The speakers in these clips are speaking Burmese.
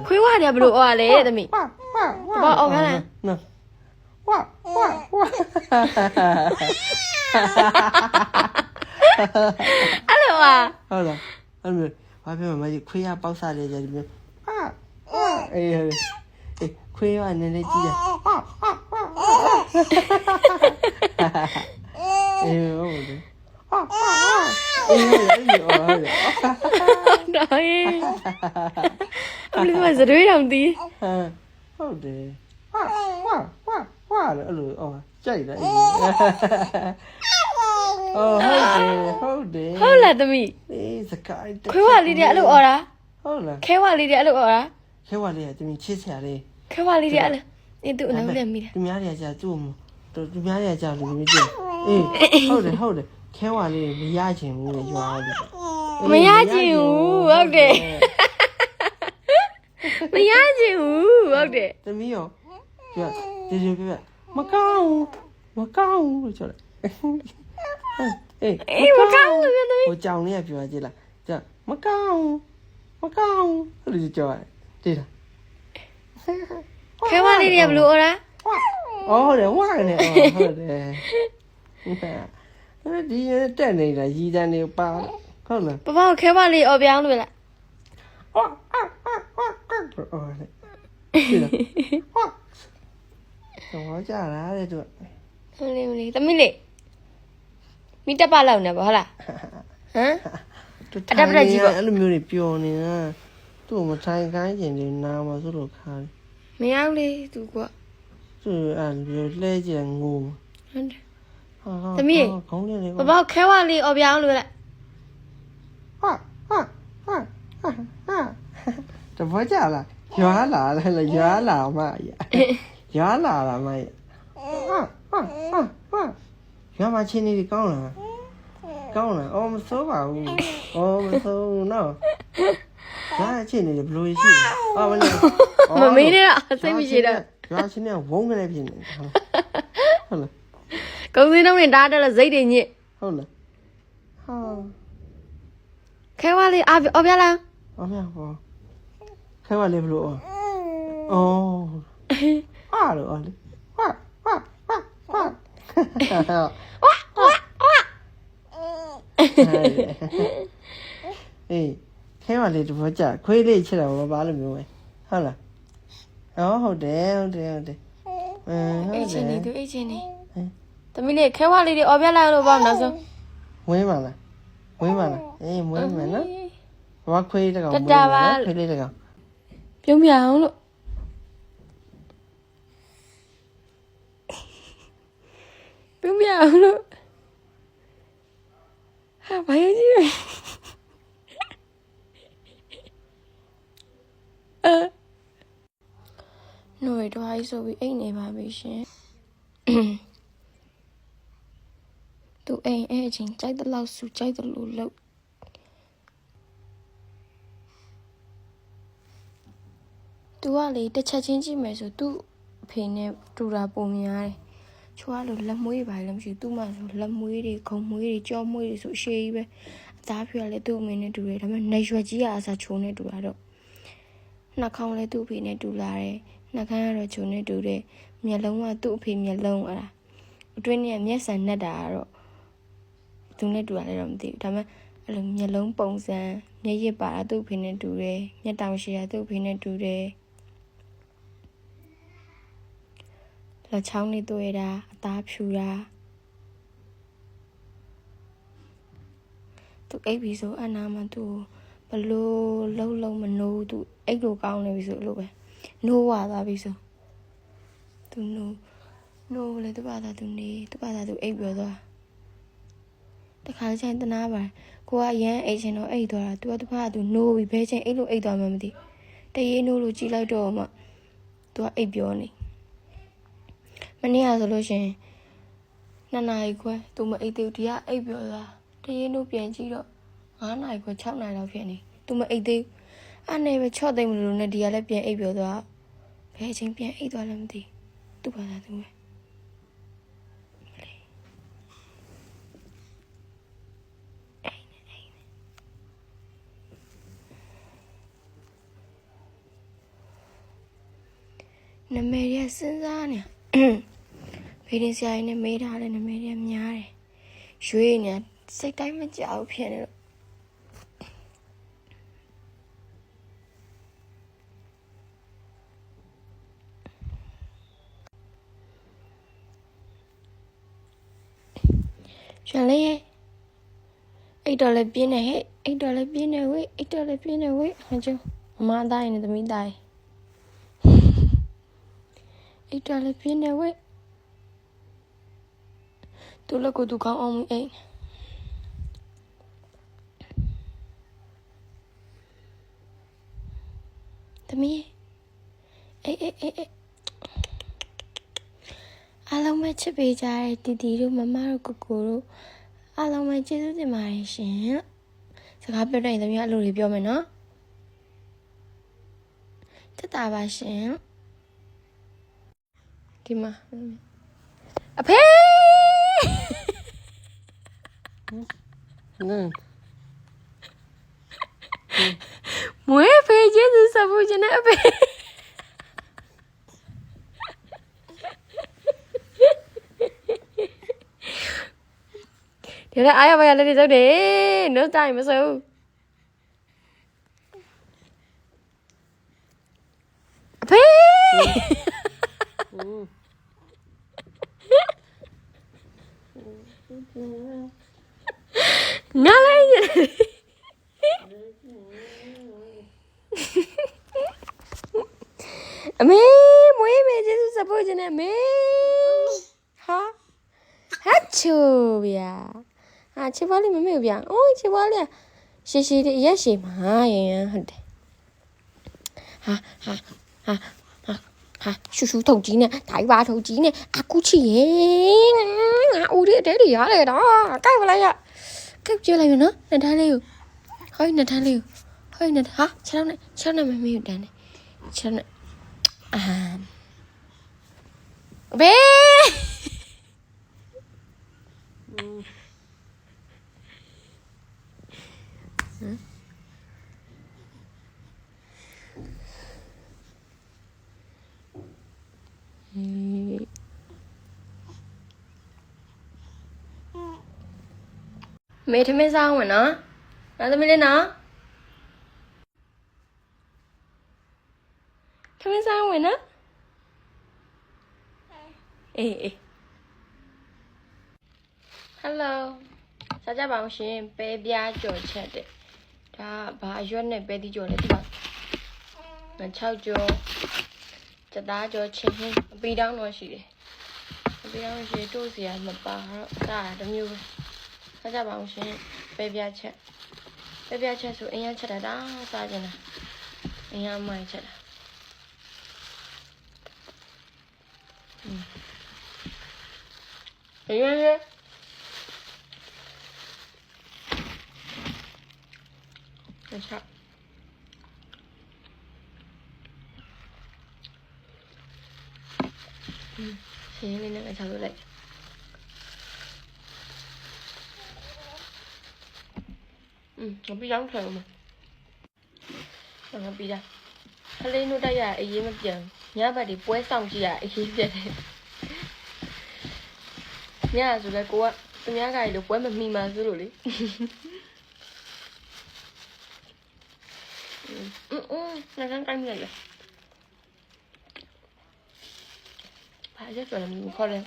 ခွေးဝတယ်ဘလို့အော်ရလဲသမီးဘာအော်ခါလဲနော်ဝါအဲ့လိုပါဟုတ်လားအဲ့လိုဘာပြောမလဲခွေးရပေါက်စားတယ်ကြတယ်မျိုးအေးခွေးရနည်းနည်းကြည့်ရအေးဟုတ်တယ်အေးဟုတ်တယ်တော်ရဲ့အမလေးမစရွေးတောင်တီးဟုတ်တယ်ဝါအဲ့လိုကြိုက်တယ်အေးဟုတ်တယ်ဟုတ်လားသမီးအေးစကားခွေးဝလေးတွေအဲ့လိုအော်တာဟုတ်လားခဲဝလေးတွေအဲ့လိုအော်တာခဲဝလေးကသမီးချစ်စရာလေးခဲဝလေးတွေအဲ့လိုအေးသူ့အနောက်လက်မိတယ်သူများတွေကကြာသူ့သူများတွေကကြာလို့မကြည့်အေးဟုတ်တယ်ခဲဝလေးမရချင်ဘူးလေရွာလေးမရချင်ဘူးဟုတ်တယ်မရချင်ဘူးဟုတ်တယ်သမီးရောပြမကောင်းလို့ပြောတယ်အေးမကောင်းလို့ပြောသမီးဟိုကြောင်လေးကပြောကြည့်လားကြာမကောင်းအဲ့လိုကြောတယ်တိလားခဲဝလေးတွေဘလို့အော်တာဟုတ်တယ်ဝါနဲ့ဟုတ်တယ်ဒီတက်နေတာရီတန်းနေပါဟုတ်လားပပခဲဝလေးအော်ပြောင်းလို့လားဒီလားဟောကြတာတဲ့သူမလေးသမီးလေးမိတက်ပါလောက်နေပါဟုတ်လားဟမ်အတက်ပကြီးပေါ့အဲ့လိုမျိုးတွေပျော်နေတာသူ့မထိုင်ခိုင်းကျင်နေနာမဆိုလို့ခါမရောက်လေသူကသူအဲ့လိုလဲကျင်ငိုဟုတ်တယ်သမီးခေါင်းလေးလေးပပခဲဝလေးအော်ပြောင်းလို့လားတဘောကြလားရွာလာလားရွာလာမရွာလာလားမရွာမချင်းနေကောင်းလားအော်မစိုးပါဘူးမစိုးနော်ရွာချင်းနေဘလို့ရှိမလေးမမေးနေတာစိတ်မရှိတော့ရွာချင်းနေဝုန်းကနေဖြစ်နေဟုတ်လားကုန်းစင်းတော့နေတားတယ်စိတ်တွေညစ်ဟုတ်လားခဲဝလေးအော်ပြလားအော်ပြဟောခဲဝလေးဘလို့အားလို့လေအေးခဲဝလေးတော့ကြာခွေးလေးချစ်တာဘာလို့မျိုးပဲဟုတ်လားဟုတ်တယ်အိတ်ချင်းနေသမီးလေးခဲဝလေးတွေအော်ပြလိုက်လို့ပေါ့နောက်ဆုံးဝင်းပါလားအေးမွေးမယ်နော်ဘာခွေးတကောင်ခွေးလေးတကောင်ပြုံးပြအောင်လို့ဟာဘာရကြီးနိုးတော့အိုက်ဆိုပြီးအိတ်နေပါပြီရှင်သူအိမ်အဲ့အချိန်ကြိုက်တဲ့လောက်စုကြိုက်တယ်လို့လုပ်သူကလေတစ်ချက်ချင်းကြည့်မယ်ဆိုသူ့အဖေနဲ့တူတာပုံများတယ်ချိုးကလို့လက်မွေးပါလည်းမရှိသူ့မှဆိုလက်မွေးတွေခုံမွေးတွေကြောမွေးတွေဆိုအရှိကြီးပဲအသားဖြူကလည်းသူ့အမေနဲ့တူတယ်ဒါပေမဲ့နေရွက်ကြီးကအစားချိုးနဲ့တူတာတော့နှာခေါင်းလည်းသူ့အဖေနဲ့တူလာတယ်နှာခမ်းကတော့ချိုးနဲ့တူတယ်မျက်လုံးကသူ့အဖေမျက်လုံးအဲ့ဒါအတွင်းနဲ့မျက်စံနဲ့တာကတော့သူနဲ့တူတာလည်းတော့မသိဘူးဒါပေမဲ့အဲ့လိုမျက်လုံးပုံစံမျက်ရည်ပါတာသူ့အဖေနဲ့တူတယ်မျက်တောင်ရှိတာသူ့အဖေနဲ့တူတယ်လက်ချောင်းလေးတွေ့တာအသားဖြူတာသူအိပ်ပြီးဆိုအနာမှသူဘလို့လုံးမနိုးသူအိပ်လို့ကောင်းနေပြီဆိုလို့ပဲနိုးဝသွားပြီဆိုသူနိုးလေသူဘာသာသူအိပ်ပြောသွားတခါကျရင်တနာပါကိုကအရန်အိတ်ချင်တော့အိတ်သွားတာသူကသူဘာသူနိုးပြီဘဲချင်းအိတ်လို့အိတ်သွားမှမသိတရေနိုးလို့ကြည့်လိုက်တော့မှသူကအိတ်ပြောနေမနေ့ကဆိုလို့ရှင်2 နာရီခွဲသူမအိတ်သေးဘူးဒီကအိတ်ပြောသွားတရေနိုးပြန်ကြည့်တော့5 နာရီခွဲ6 နာရီလောက်ဖြစ်နေသူမအိတ်သေးအဲ့နဲ့ပဲချော့သိမ့်မလို့နဲ့ဒီကလည်းပြန်အိတ်ပြောသွားဘဲချင်းပြန်အိတ်သွားလည်းမသိသူဘာသာသူပဲ နမေရစဉ်းစားနေဖေးတင်ဆရာကြီးနဲ့မေးထားတဲ့နမေရများတယ်ရွှေနေစိတ်တိုင်းမကြောက်ဖြစ်နေလို့ရွှေလေးရဲ့အိတ်တော်လည်းပြင်းနေဟဲ့အိတ်တော်လည်းပြင်းနေဝေးအိတ်တော်လည်းပြင်းနေဝေးဟန်ကျမမသားရင်သမီးသားရင်အိတ်တော်လည်းပြင်းနေဝေးသူလည်းကိုသူကောင်းအောင်အိတ်သမီးအေးအားလုံးပဲချစ်ပေးကြတဲ့တီတီတို့မမတို့ကိုကိုတို့အားလုံးပဲကျေးဇူးတင်ပါတယ်ရှင်စကားပြောတဲ့သမီးအလိုတွေပြောမယ်နော်တက်တာပါရှင်ဒီမှာအဖေမွေးဖေးကျေးဇူးဆက်ဖို့ရှင်အဖေဒီနေ့အားရပါရလေးတွေစုပ်တယ်နို့တိုင်းမစုပ်အဖေငါလေးအမေမွေးမေကျေးဇူးဆက်ဖို့ရှင်အမေဟာချိုဗျာဟာချစ်ပါလိမမေဗျာအိုးချစ်ပါလိရှေရှေလေးရက်ရှေမှာရင်ဟုတ်တယ်ဟာရှူရှူထုတ်ကြီးနဲ့ဓာတ်ပါထုတ်ကြီးနဲ့အခုချီရဲ့ငါဦးရဲ့တဲ့ရတယ်တော့ကြိုက်ပါလားရကြိုက်ကြလိုက်ရနော်နှစ်ထန်းလေးကိုဟိုနှစ်ထန်းလေးကိုဟိုနှစ်ဟာ6နဲ့မမေကိုတန်းတယ်6နဲ့ဘေးမေထမင်းစားဝင်နော်နောက်သမီးလေးနော်ထမင်းစားဝင်နော်အေးဟယ်လိုစားကြပါအောင်ရှင်ပဲပြားကြော်ချက်တဲ့ဒါဘာအရွက်နဲ့ပဲတီးကြော်လဲဒီပါငါ6ကြော်စသားကြော်ချင်းဟင်းအပီတောင်းတော့ရှိတယ်အပီတောင်းရှိတို့စီကမပါတော့ဒါတမျိုးပဲစားကြပါအောင်ရှင်ပဲပြားချက်ဆိုအင်းရချက်တာစားကြတယ်အင်းရမိုင်းချက်တာရေရေချက်ရှင်လေးနဲ့ချက်လို့လိုက်ငါပြီးတော့ထွက်အောင်ငါပြီးတာခလေးနို့တိုက်ရအေးရေးမပြန်ညဘက်ဒီပွဲဆောင်ကြည့်ရအေးရေးပြတ်တယ်ညဆိုလဲကိုကသူများကလည်းပွဲမမိမှဆိုလို့လေငါကန်ကိုင်းလိုက်ဘာရက်ဆိုလဲမခေါ်လဲ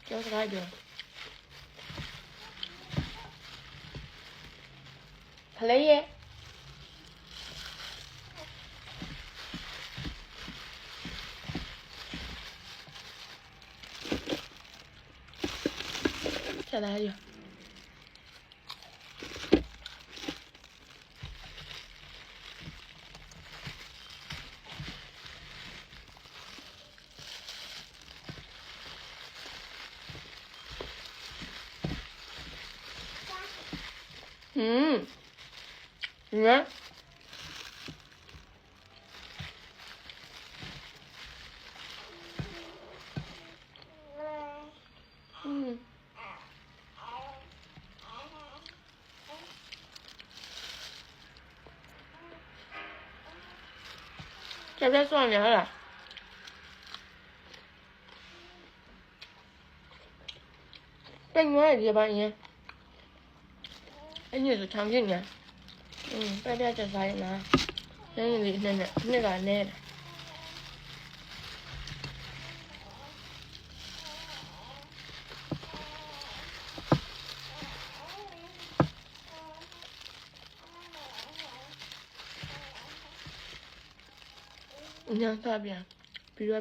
ကျောင်းစားကြခလေးရဲ့ဆက်လာရね这边算凉了。这你爱几把你？哎，你是长颈呢？白天吃啥呢？那个奶的。你看大便，比较。